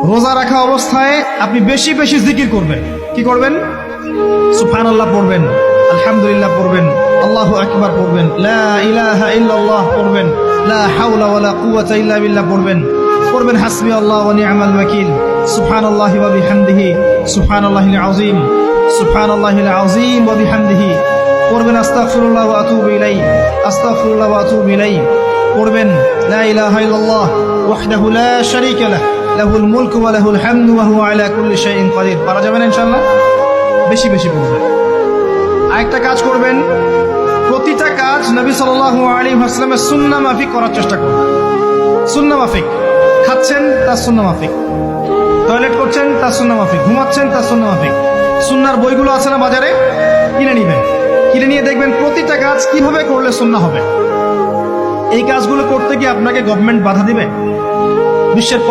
রোজা রাখা অবস্থায় আপনি বেশি বেশি জিকির করবেন। কি করবেন? সুবহানাল্লাহ পড়বেন, আলহামদুলিল্লাহ পড়বেন, আল্লাহু আকবার পড়বেন, লা ইলাহা ইল্লাল্লাহ পড়বেন, লা হাওলা ওয়ালা কুওয়াতা ইল্লা বিল্লাহ পড়বেন, পড়বেন হাসবি আল্লাহ ওয়া নি'মাল ওয়াকিল, সুবহানাল্লাহি ওয়া বিহামদিহি, সুবহানাল্লাহিল আযীম, সুবহানাল্লাহিল আযীম ওয়া বিহামদিহি, পড়বেন আস্তাগফিরুল্লাহ ওয়া আতুবু ইলাইহি, আস্তাগফিরুল্লাহ ওয়া আতুবু ইলাইহি, পড়বেন লা ইলাহা ইল্লাল্লাহ ওয়াহদাহু লা শারীকা লাহু লাহুল মুলকু ওয়া লাহুল হামদু ওয়া হুয়া আলা কুল্লি শাইইন কাদির। পারা যাবে না ইনশাআল্লাহ? বেশি বেশি পড়বেন। আরেকটা কাজ করবেন, প্রতিটা কাজ নবী সাল্লাল্লাহু আলাইহি ওয়াসাল্লামের সুন্নাহ মাফিক করার চেষ্টা করবেন। সুন্নাহ মাফিক, খাচ্ছেন তার সুন্নাহ মাফিক, টয়লেট করছেন তার সুন্নাহ মাফিক, ঘুমাচ্ছেন তার সুন্নাহ মাফিক। সুন্নাহর বইগুলো আছে না বাজারে, কিনে নিবেন, কিনে নিয়ে দেখবেন প্রতিটা কাজ কিভাবে করলে সুন্নাহ হবে। এই কাজগুলো করতে গিয়ে আপনাকে গভর্নমেন্ট বাধা দিবে? বিশ্বের